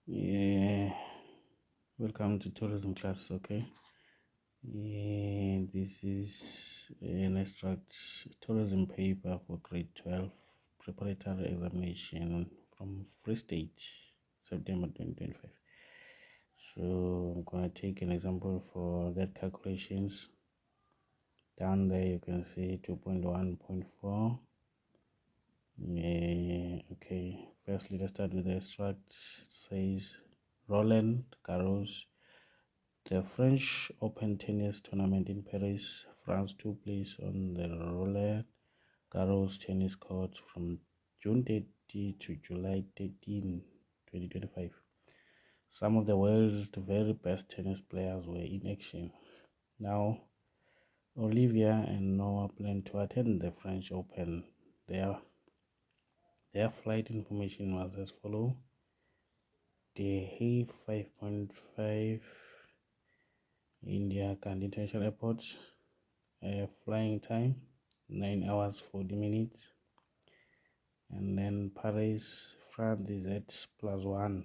Yeah, welcome to tourism class. Okay, this is an extract tourism paper for grade 12 preparatory examination from Free State, September 2025. So I'm gonna take an example for that calculations. Down there you can see 2.1.4. Okay, firstly let's start with the extract. It says Roland Garros, the French Open tennis tournament in Paris, France, took place on the Roland Garros tennis court from June 30 to July 13, 2025. Some of the world's very best tennis players were in action. Now, Olivia and Noah plan to attend the French Open. Their flight information was as follows. Delhi 5.5 India Gandhi International Airport, flying time 9 hours 40 minutes, and then Paris, France is at +1,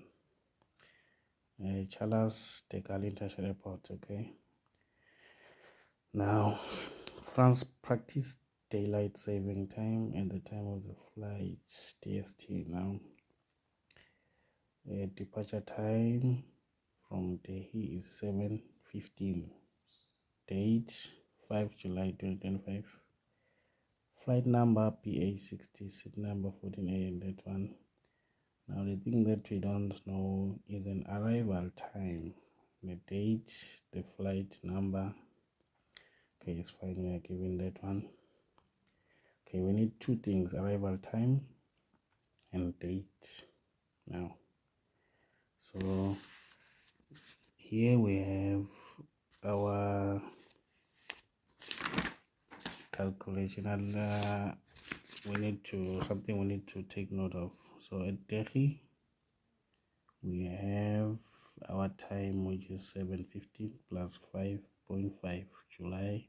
Charles de Gaulle International Airport. Okay, now France practiced daylight saving time and the time of the flight DST. Now departure time from Delhi is 7:15. Date 5 July 2025. Flight number PA60, seat number 14A, and that one. Now the thing that we don't know is an arrival time, the date, the flight number. Okay, it's fine, we are given that one. Okay, we need two things, arrival time and date. Now, so here we have our calculation, and we need to take note of. So at Delhi we have our time, which is 7:15 plus 5.5 July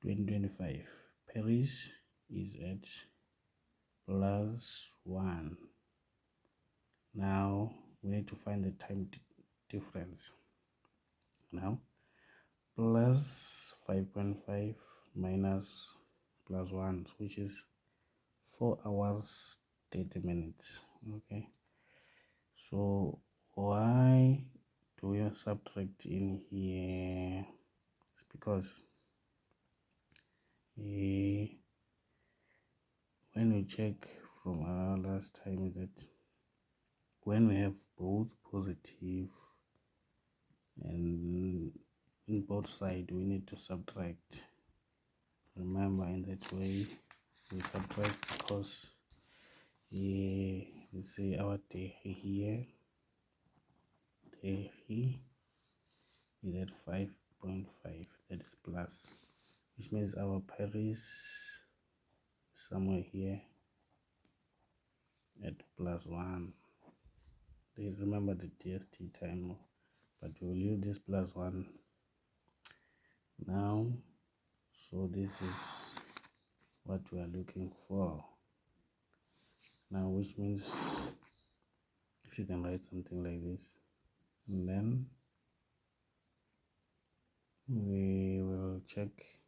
2025. Paris is at +1. Now we need to find the time difference. Now plus 5.5 minus +1, which is 4 hours 30 minutes. Okay, so why do we subtract in here? It's because when we check from our last time, that when we have both positive and in both sides, we need to subtract. Remember, in that way we subtract, because we see our day here, is at 5.5, that is plus, which means our Paris somewhere here at +1. They remember the DST time, but we'll use this +1 now. So this is what we are looking for now, which means if you can write something like this, and then we will check.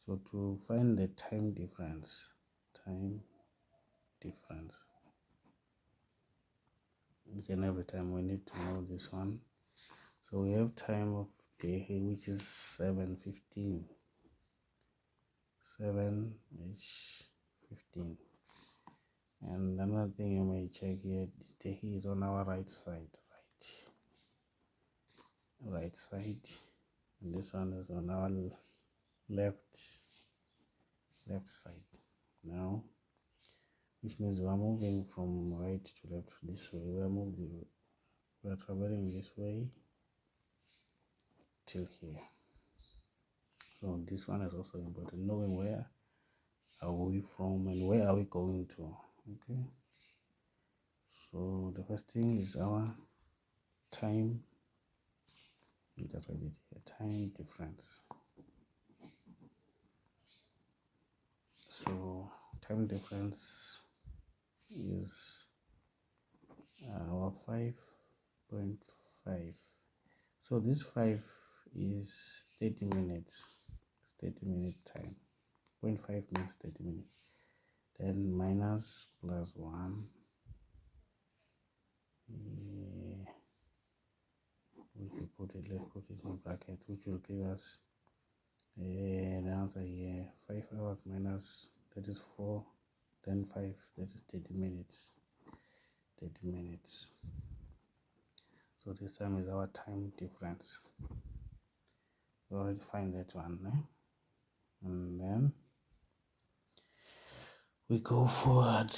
So to find the time difference, each and every time we need to know this one. So we have time of day here, which is 7:15, 7:15. And another thing you may check here, the day is on our right side, right side, and this one is on our left side. Now, which means we are moving from right to left this way. We are traveling this way till here. So this one is also important, knowing where are we from and where are we going to. Okay, so the first thing is our time. Just write it here, time difference. So time difference is our our 5.5. So this 5 is 30 minutes. It's 30-minute time. 0.5 means 30 minutes. Then minus plus 1. Yeah. Let's put it in bracket, which will give us the answer here. 5 hours minus, that is 4. Then 5, that is 30 minutes. 30 minutes. So this time is our time difference. We already find that one, and then we go forward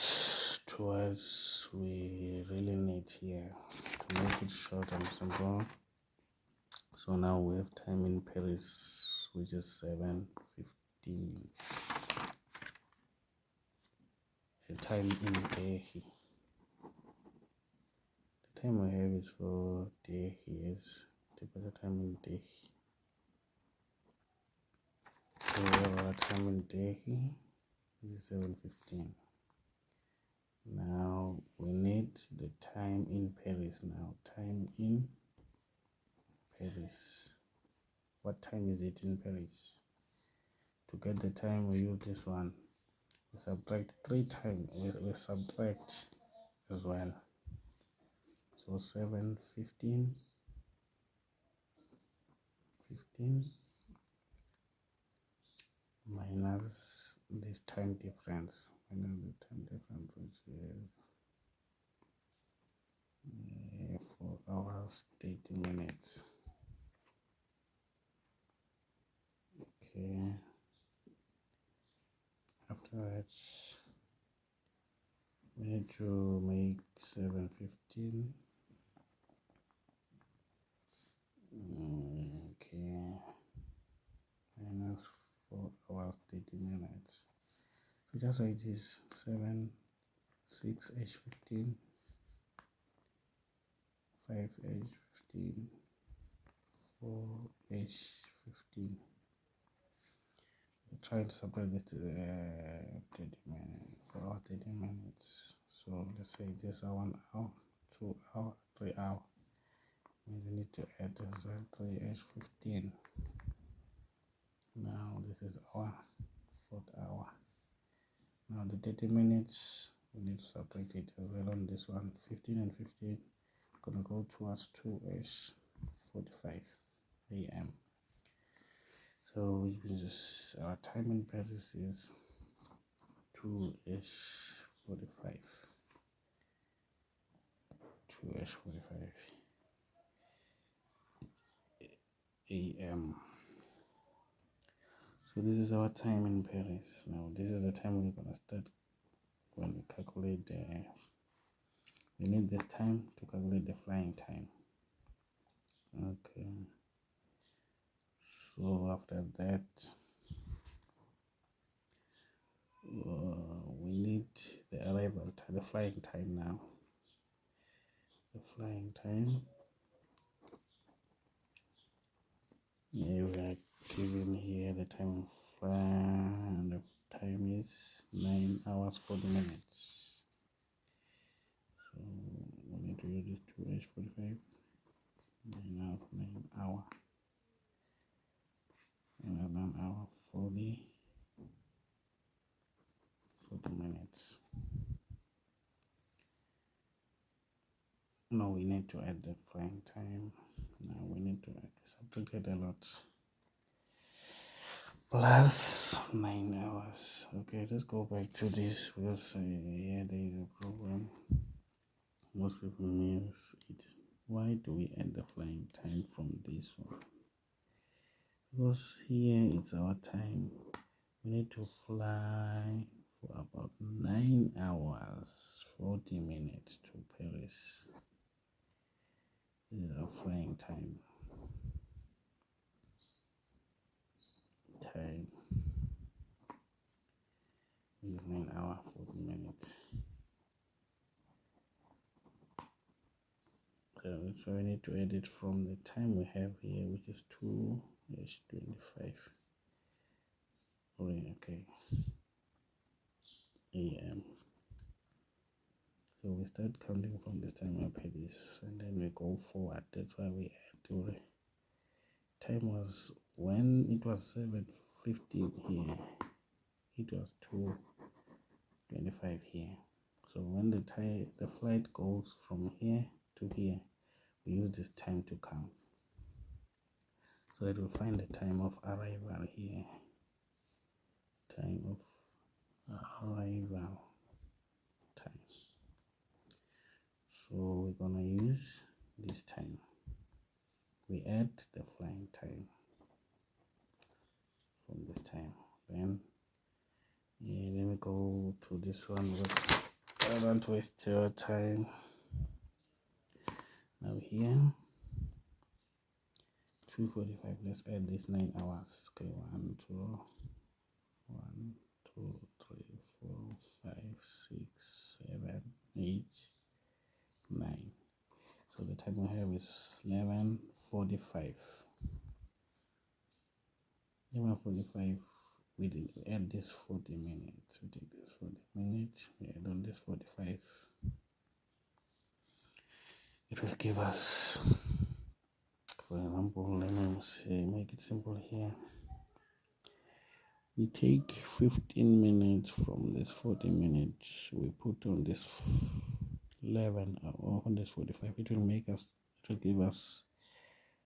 towards we really need here to make it short and simple. So now we have time in Paris, which is 7:15. The time in Delhi. The time we have is for Delhi is the time in Delhi. So our time in Delhi is 7:15. Now we need the time in Paris now. Time in Paris. What time is it in Paris? To get the time, we use this one. We subtract 3 times. We subtract as well. So 7:15, 15 minus this time difference. Minus the time difference, which is 4 hours 30 minutes. Okay. After that, we need to make 7:15. Okay. Minus 4 hours 30 minutes. So just write this 6h15, 5h15, 4h15. We're trying to separate this to 30 minutes, 4 hours 30 minutes. So let's say this is 1 hour, 2 hours, 3 hours. We need to add as well 3h15. Now this is our 4th hour. Now the 30 minutes, we need to subtract it as well on this one. 15 and 15 gonna go towards 2h45 a.m. So which means our time in Paris is 2h45. 2h45 a.m. So this is our time in Paris. Now this is the time we're gonna start when we calculate we need this time to calculate the flying time. Okay. So after that, we need the arrival time, the flying time now. The flying time. Yeah, we are given here the time and the time is 9 hours 40 minutes. So we need to use this 2h45. 9 hour and 1 hour 40 minutes. Now we need to add the flying time. Now we need to subtract it a lot. Plus 9 hours. Okay, let's go back to this because here there is a problem. Most people miss it. Why do we add the flying time from this one? Because here it's our time. We need to fly for about 9 hours 40 minutes to Paris. This is our flying time. Is 9 hours 40 minutes. So we need to edit from the time we have here, which is 2h25. Okay. AM. So we start counting from this time up here, this, and then we go forward. That's why we add to the time was when it was 7:15 here, it was 2:25 here. So when the flight goes from here to here, we use this time to count, so that we find the time of arrival here. Time of arrival time. So we're gonna use this time. We add the flying time from this time. Then let me go to this one because I don't waste your time. Now here 2:45. Let's add this 9 hours. Okay, 1 2 1 2 3 4 5 6 7 8 9. So the time we have is 11:45. 11:45. We add this 40 minutes. We take this 40 minutes. We add on this 45. It will give us, for example, let me say, make it simple here. We take 15 minutes from this 40 minutes. We put on this 11 or on this 45. It will give us